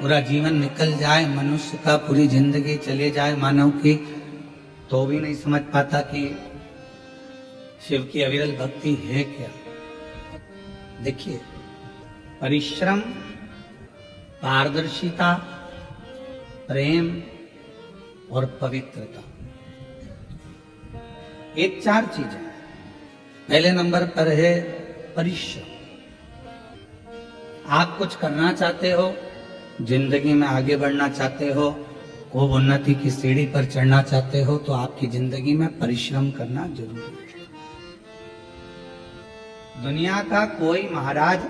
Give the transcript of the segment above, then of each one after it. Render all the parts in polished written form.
पूरा जीवन निकल जाए मनुष्य का, पूरी जिंदगी चले जाए मानव की, तो भी नहीं समझ पाता कि शिव की अविरल भक्ति है क्या। देखिए, परिश्रम, पारदर्शिता, प्रेम और पवित्रता, ये चार चीजें। पहले नंबर पर है परिश्रम। आप कुछ करना चाहते हो, जिंदगी में आगे बढ़ना चाहते हो, खूब उन्नति की सीढ़ी पर चढ़ना चाहते हो, तो आपकी जिंदगी में परिश्रम करना जरूरी है। दुनिया का कोई महाराज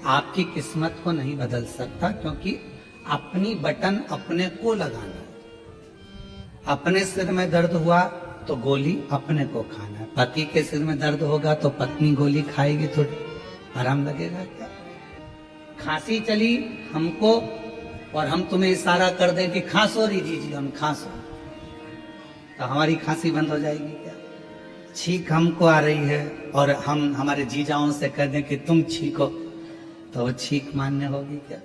आपकी किस्मत को नहीं बदल सकता, क्योंकि अपनी बटन अपने को लगाना है। अपने सिर में दर्द हुआ तो गोली अपने को खाना है। पति के सिर में दर्द होगा तो पत्नी गोली खाएगी तो आराम लगेगा क्या? खांसी चली हमको और हम तुम्हें इशारा कर दें कि खांसो री जी हम खांसो, तो हमारी खांसी बंद हो जाएगी क्या? छींक हमको आ रही है और हम हमारे जीजाओं से कह दें कि तुम छींको, तो वो छींक मान्य होगी क्या?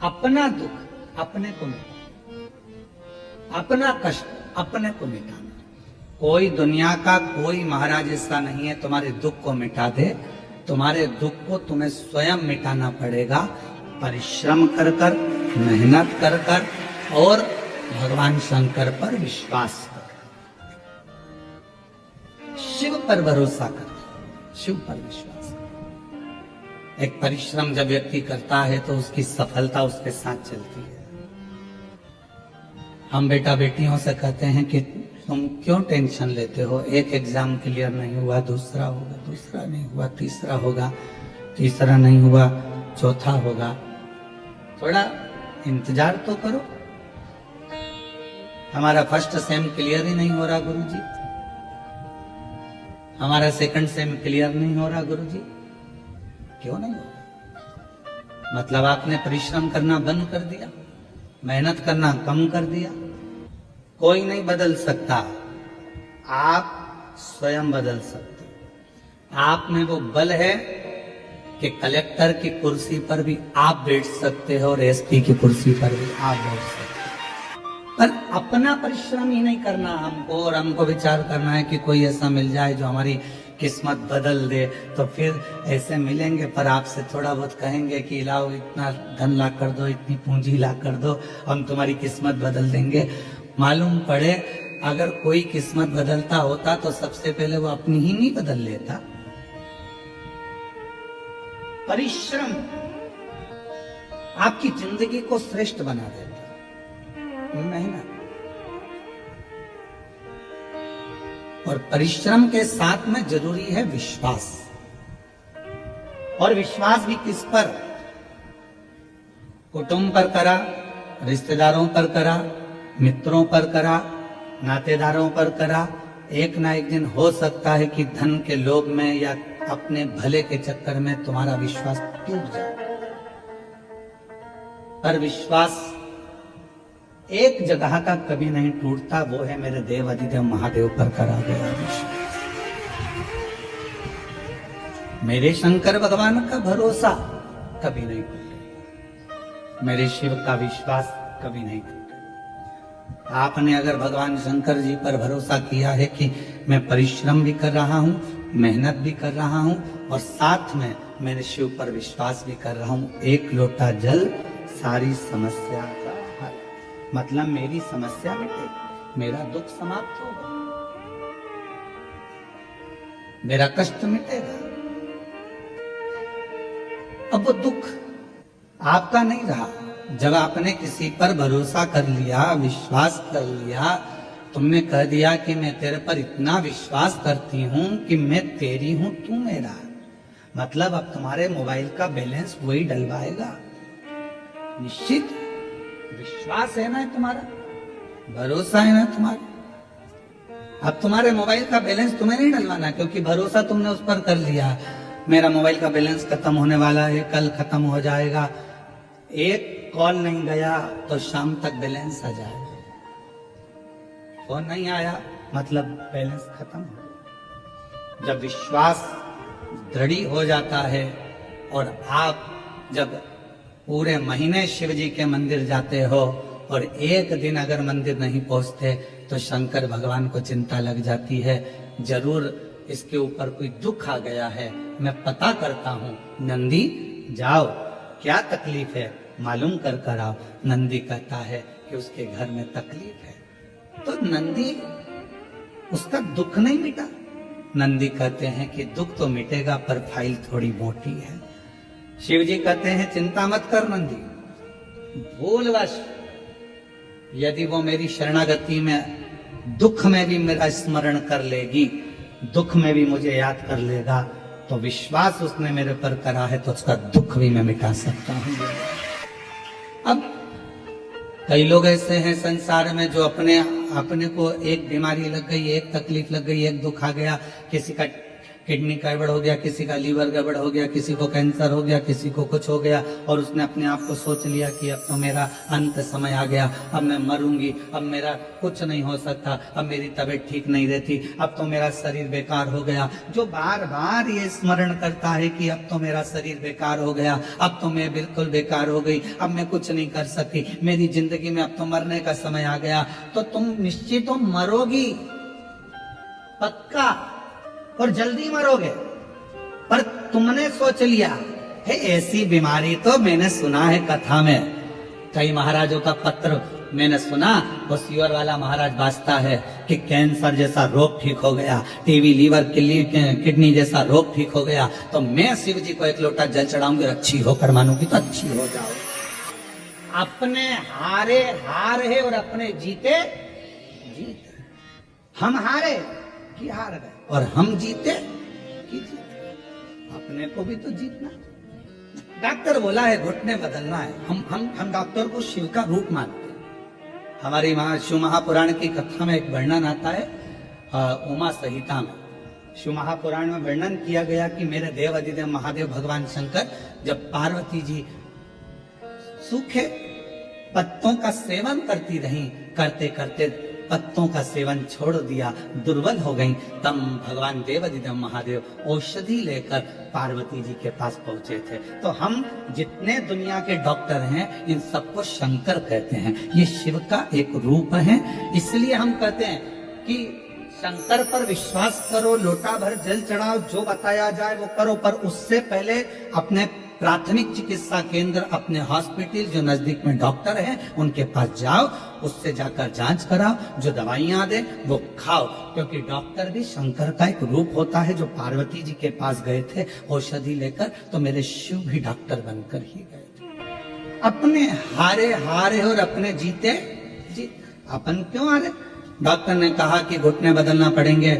अपना दुख अपने को मिटाना, अपना कष्ट अपने को मिटाना। कोई दुनिया का कोई महाराज ऐसा नहीं है तुम्हारे दुख को मिटा दे। तुम्हारे दुख को तुम्हें स्वयं मिटाना पड़ेगा, परिश्रम कर कर, मेहनत कर कर और भगवान शंकर पर विश्वास कर, शिव पर भरोसा कर, शिव पर विश्वास कर। एक परिश्रम जब व्यक्ति करता है तो उसकी सफलता उसके साथ चलती है। हम बेटा बेटियों से कहते हैं कि तुम क्यों टेंशन लेते हो, एक एग्जाम क्लियर नहीं हुआ, दूसरा होगा, दूसरा नहीं हुआ, तीसरा होगा, तीसरा नहीं हुआ, चौथा होगा। थोड़ा इंतजार तो करो। हमारा फर्स्ट सेम क्लियर ही नहीं हो रहा गुरुजी, हमारा सेकंड सेम क्लियर नहीं हो रहा गुरुजी। क्यों नहीं हो रहा? मतलब आपने परिश्रम करना बंद कर दिया, मेहनत करना कम कर दिया। कोई नहीं बदल सकता, आप स्वयं बदल सकते। आप में वो बल है कि कलेक्टर की कुर्सी पर भी आप बैठ सकते हो और एसपी की कुर्सी पर भी आप बैठ सकते हो। पर अपना परिश्रम ही नहीं करना हमको, और हमको विचार करना है कि कोई ऐसा मिल जाए जो हमारी किस्मत बदल दे, तो फिर ऐसे मिलेंगे पर आपसे थोड़ा बहुत कहेंगे कि लाओ इतना धन ला कर दो, इतनी पूंजी ला कर दो, हम तुम्हारी किस्मत बदल देंगे। मालूम पड़े अगर कोई किस्मत बदलता होता तो सबसे पहले वो अपनी ही नहीं बदल लेता। परिश्रम आपकी जिंदगी को श्रेष्ठ बना देता, मेहनत। और परिश्रम के साथ में जरूरी है विश्वास। और विश्वास भी किस पर? कुटुंब पर करा, रिश्तेदारों पर करा, मित्रों पर करा, नातेदारों पर करा। एक ना एक दिन हो सकता है कि धन के लोभ में या अपने भले के चक्कर में तुम्हारा विश्वास टूट जाए। पर विश्वास एक जगह का कभी नहीं टूटता, वो है मेरे देव अधिदेव महादेव पर करा गया विश्वास। मेरे शंकर भगवान का भरोसा कभी नहीं टूटेगा, मेरे शिव का विश्वास कभी नहीं टूटेगा। आपने अगर भगवान शंकर जी पर भरोसा किया है कि मैं परिश्रम भी कर रहा हूं, मेहनत भी कर रहा हूं और साथ में मैंने शिव पर विश्वास भी कर रहा हूं, एक लोटा जल सारी समस्या का हल। मतलब मेरी समस्या मिटेगी, मेरा दुख समाप्त होगा, मेरा कष्ट मिटेगा। अब वो दुख आपका नहीं रहा। जब आपने किसी पर भरोसा कर लिया, विश्वास कर लिया, तुमने कह दिया कि मैं तेरे पर इतना विश्वास करती हूं कि मैं तेरी हूं, तू मेरा, मतलब अब तुम्हारे मोबाइल का बैलेंस वही डलवाएगा। निश्चित विश्वास है ना तुम्हारा, भरोसा है ना तुम्हारा। अब तुम्हारे मोबाइल का बैलेंस तुम्हें नहीं डलवाना, क्योंकि भरोसा तुमने उस पर कर लिया। मेरा मोबाइल का बैलेंस खत्म होने वाला है, कल खत्म हो जाएगा। एक कॉल नहीं गया तो शाम तक बैलेंस आ जाएगा। फोन नहीं आया मतलब बैलेंस खत्म हो गया। जब विश्वास दृढ़ हो जाता है और आप जब पूरे महीने शिव जी के मंदिर जाते हो और एक दिन अगर मंदिर नहीं पहुंचते तो शंकर भगवान को चिंता लग जाती है, जरूर इसके ऊपर कोई दुख आ गया है, मैं पता करता हूं। नंदी जाओ, क्या तकलीफ है मालूम कर कर आओ। नंदी कहता है कि उसके घर में तकलीफ है। तो नंदी, उसका दुख नहीं मिटा। नंदी कहते हैं कि दुख तो मिटेगा पर फाइल थोड़ी मोटी है। शिव जी कहते हैं चिंता मत कर नंदी, भूलवश यदि वो मेरी शरणागति में दुख में भी मेरा स्मरण कर लेगी, दुख में भी मुझे याद कर लेगा, तो विश्वास उसने मेरे पर करा है तो उसका दुख भी मैं मिटा सकता हूं। अब कई लोग ऐसे हैं संसार में जो अपने को एक बीमारी लग गई, एक तकलीफ लग गई, एक दुख आ गया, किसी का किडनी गड़बड़ हो गया, किसी का लीवर गड़बड़ हो गया, किसी को कैंसर हो गया, किसी को कुछ हो गया, और उसने अपने आप को सोच लिया कि अब तो मेरा अंत समय आ गया, अब मैं मरूंगी, अब मेरा कुछ नहीं हो सकता, अब मेरी तबीयत ठीक नहीं रहती, अब तो मेरा शरीर बेकार हो गया। जो बार बार ये स्मरण करता है कि अब तो मेरा शरीर बेकार हो गया, अब तो मैं बिल्कुल बेकार हो गई, अब मैं कुछ नहीं कर सकती, मेरी जिंदगी में अब तो मरने का समय आ गया, तो तुम निश्चित हो मरोगी, पक्का, और जल्दी मरोगे। पर तुमने सोच लिया है ऐसी बीमारी, तो मैंने सुना है कथा में, कई महाराजों का पत्र मैंने सुना, वो सियोर वाला महाराज बाजता है कि कैंसर जैसा रोग ठीक हो गया, टीवी लीवर किडनी जैसा रोग ठीक हो गया, तो मैं शिव जी को एक लोटा जल चढ़ाऊंगी, अच्छी होकर मानूंगी तो अच्छी हो जाओ। अपने हारे हार है और अपने जीते जीत। हम हारे कि हार गए और हम जीते कि जीते। अपने को भी तो जीतना। डॉक्टर बोला है घुटने बदलना है, हम डॉक्टर को शिव का रूप मानते हैं। हमारी शिव महापुराण की कथा में एक वर्णन आता है, उमा संहिता में शिव महापुराण में वर्णन किया गया कि मेरे देव अधिदेव महादेव भगवान शंकर जब पार्वती जी सूखे पत्तों का सेवन करती रही, करते करते पत्तों का सेवन छोड़ दिया, दुर्बल हो गई, तब भगवान देवादिदेव महादेव औषधि लेकर पार्वती जी के पास पहुंचे थे। तो हम जितने दुनिया के डॉक्टर हैं इन सबको शंकर कहते हैं, ये शिव का एक रूप है। इसलिए हम कहते हैं कि शंकर पर विश्वास करो, लोटा भर जल चढ़ाओ, जो बताया जाए वो करो, पर उससे पहले अपने प्राथमिक चिकित्सा केंद्र, अपने हॉस्पिटल जो नजदीक में डॉक्टर हैं उनके पास जाओ, उससे जाकर जांच कराओ, जो दवाइयां दे वो खाओ, क्योंकि डॉक्टर भी शंकर का एक रूप होता है। जो पार्वती जी के पास गए थे औषधि लेकर, तो मेरे शिव भी डॉक्टर बनकर ही गए थे। अपने हारे हारे और अपने जीते जीत। अपन क्यों हारे? डॉक्टर ने कहा कि घुटने बदलना पड़ेंगे,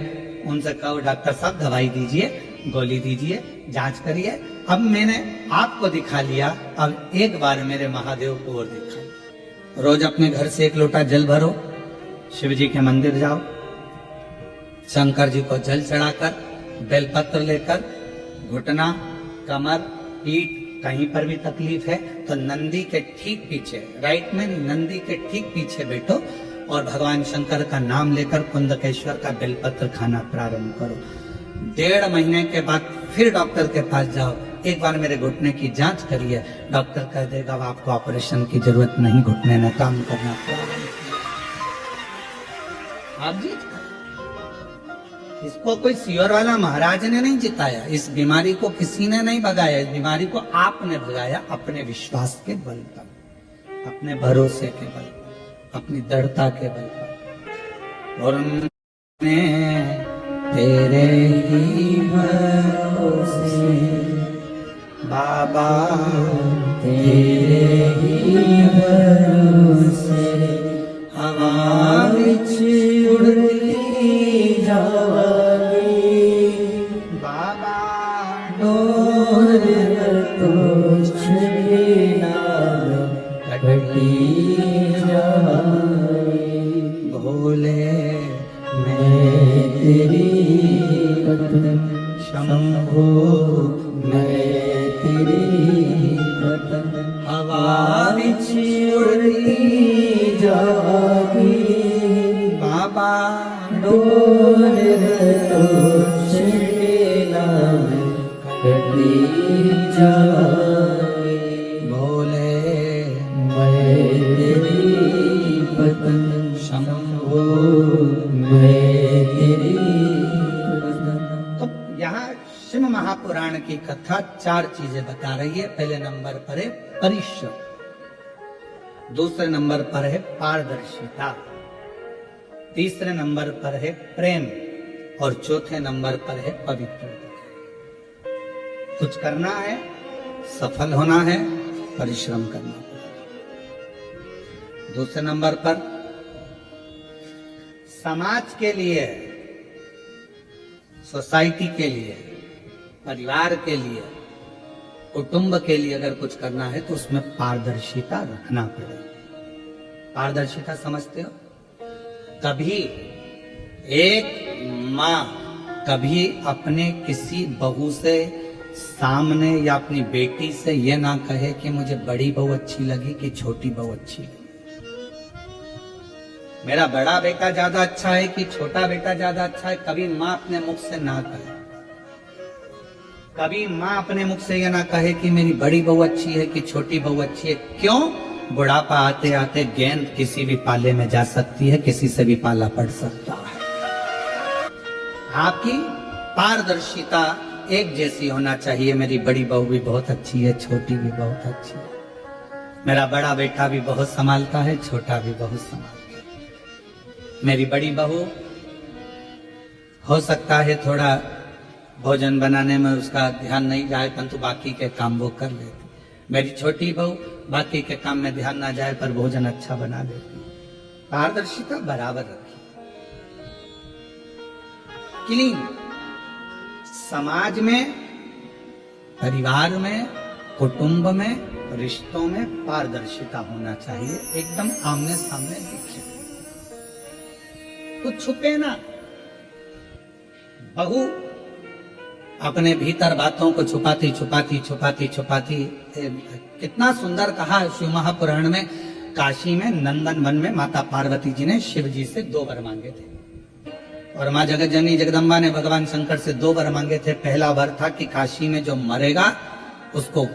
उनसे कहो डॉक्टर साहब दवाई दीजिए, गोली दीजिए, जांच करिए। अब मैंने आपको दिखा लिया, अब एक बार मेरे महादेव को और दिखा। रोज अपने घर से एक लोटा जल भरो, शिव जी के मंदिर जाओ, शंकर जी को जल चढ़ाकर, बेलपत्र लेकर, घुटना, कमर, पीठ कहीं पर भी तकलीफ है तो नंदी के ठीक पीछे, राइट में नहीं, नंदी के ठीक पीछे बैठो और भगवान शंकर का नाम लेकर कुंदकेश्वर का बेलपत्र खाना प्रारंभ करो। 1.5 महीने के बाद फिर डॉक्टर के पास जाओ, एक बार मेरे घुटने की जांच करिए, डॉक्टर कह देगा आपको ऑपरेशन की जरूरत नहीं, घुटने ने काम करना प्रारंभ किया। आप जीत गए। इसको कोई सियोर वाला महाराज ने नहीं जिताया, इस बीमारी को किसी ने नहीं भगाया, इस बीमारी को आपने भगाया अपने विश्वास के बल पर, अपने भरोसे के बल पर, अपनी दृढ़ता के बल पर। और मैं तेरे ही भरोसे बाबा, तेरे ही भरोसे हवा विच उड़ती जावांगी बाबा, डोर तो छेना कटती जावांगी भोले, मैं तेरी पतन शंभो, मैं तेरी पतन हवा विच उड़ती जागी बाबा, डोर तो छेना कटती जागी भोले, शंभो मैं तेरी। तो यहाँ शिव महापुराण की कथा 4 चीजें बता रही है। पहले नंबर पर है परिश्रम, दूसरे नंबर पर है पारदर्शिता, तीसरे नंबर पर है प्रेम और चौथे नंबर पर है पवित्रता। कुछ करना है, सफल होना है, परिश्रम करना पड़ेगा। दूसरे नंबर पर समाज के लिए, सोसाइटी के लिए, परिवार के लिए, कुटुंब के लिए अगर कुछ करना है तो उसमें पारदर्शिता रखना पड़ेगा। पारदर्शिता समझते हो? कभी एक माँ कभी अपने किसी बहू से सामने या अपनी बेटी से ये ना कहे कि मुझे बड़ी बहू अच्छी लगी कि छोटी बहू अच्छी लगी, मेरा बड़ा बेटा ज्यादा अच्छा है कि छोटा बेटा ज्यादा अच्छा है। कभी माँ अपने मुख से ना कहे, कभी माँ अपने मुख से ये ना कहे कि मेरी बड़ी बहू अच्छी है कि छोटी बहू अच्छी है। क्यों? बुढ़ापा आते आते गेंद किसी भी पाले में जा सकती है, किसी से भी पाला पड़ सकता है। आपकी पारदर्शिता एक जैसी होना चाहिए। मेरी बड़ी बहू भी बहुत अच्छी है, छोटी भी बहुत अच्छी है, मेरा बड़ा बेटा भी बहुत संभालता है, छोटा भी बहुत संभालता है। मेरी बड़ी बहू हो सकता है थोड़ा भोजन बनाने में उसका ध्यान नहीं जाए, परंतु बाकी के काम वो कर लेती। मेरी छोटी बहू बाकी के काम में ध्यान ना जाए पर भोजन अच्छा बना लेती। पारदर्शिता बराबर रखी। क्लीन समाज में, परिवार में, कुटुंब में, रिश्तों में पारदर्शिता होना चाहिए। एकदम आमने सामने दिखे, कुछ छुपे ना। बहू अपने भीतर बातों को छुपाती छुपाती छुपाती छुपाती, कितना सुंदर कहा शिव महापुराण में। काशी में नंदन वन में माता पार्वती जी ने शिव जी से 2 वर मांगे थे और माँ जगत जननी जगदम्बा ने भगवान शंकर से 2 वर मांगे थे। पहला वर था कि काशी में जो मरेगा उसको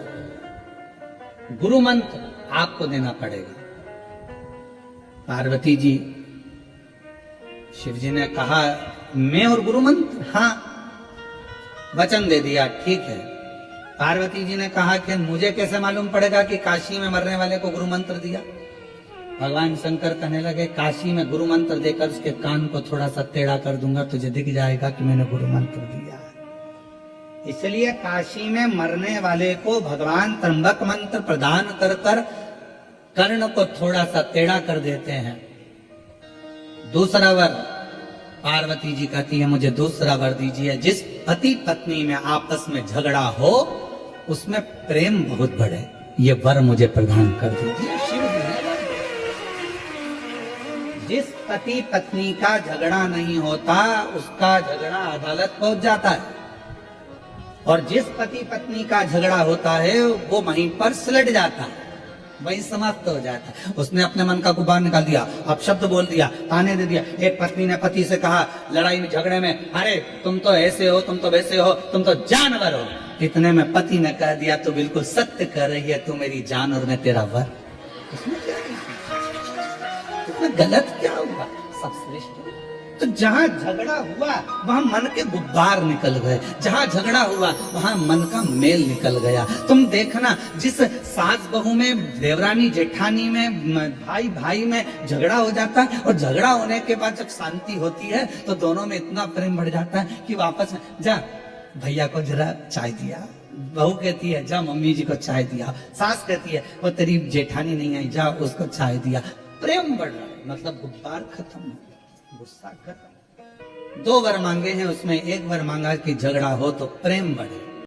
गुरु मंत्र आपको देना पड़ेगा। पार्वती जी, शिव जी ने कहा मैं और गुरु मंत्र? हाँ, वचन दे दिया, ठीक है। पार्वती जी ने कहा कि मुझे कैसे मालूम पड़ेगा कि काशी में मरने वाले को गुरु मंत्र दिया? भगवान शंकर कहने लगे काशी में गुरु मंत्र देकर उसके कान को थोड़ा सा टेढ़ा कर दूंगा, तुझे दिख जाएगा कि मैंने गुरु मंत्र दिया है। इसलिए काशी में मरने वाले को भगवान त्र्यंबक मंत्र प्रदान कर कर कर्ण को थोड़ा सा टेढ़ा कर देते हैं। दूसरा वर पार्वती जी कहती है मुझे दूसरा वर दीजिए, जिस पति पत्नी में आपस में झगड़ा हो उसमें प्रेम बहुत बढ़े, ये वर मुझे प्रदान कर दीजिए। जिस पति पत्नी का झगड़ा नहीं होता उसका झगड़ा अदालत पहुंच जाता है, और जिस पति पत्नी का झगड़ा होता है वो वहीं पर सिलट जाता है, वही समाप्त हो जाता है। उसने अपने मन का गुबार निकाल दिया, अपशब्द बोल दिया, ताने दे दिया। एक पत्नी ने पति से कहा लड़ाई में झगड़े में, अरे तुम तो ऐसे हो, तुम तो वैसे हो, तुम तो जानवर हो। इतने में पति ने कह दिया तो बिल्कुल सत्य कर रही है, तू मेरी जान और मैं तेरा वर। उसमें क्या, इसमें गलत क्या हुआ? सब श्रेष्ठ। तो जहां झगड़ा हुआ वहां मन के गुब्बार निकल गए, जहां झगड़ा हुआ वहां मन का मेल निकल गया। तुम देखना, जिस सास बहू में, देवरानी जेठानी में, भाई भाई में झगड़ा हो जाता है और झगड़ा होने के बाद जब शांति होती है तो दोनों में इतना प्रेम बढ़ जाता है कि वापस में जा भैया को जरा चाय दिया, बहू कहती है जा मम्मी जी को चाय दिया, सास कहती है वो तेरी जेठानी नहीं आई जा उसको चाय दिया। प्रेम बढ़ रहा है, मतलब गुब्बार खत्म, गुस्सा खत्म। 2 वर मांगे हैं, उसमें एक वर मांगा कि झगड़ा हो तो प्रेम बढ़े।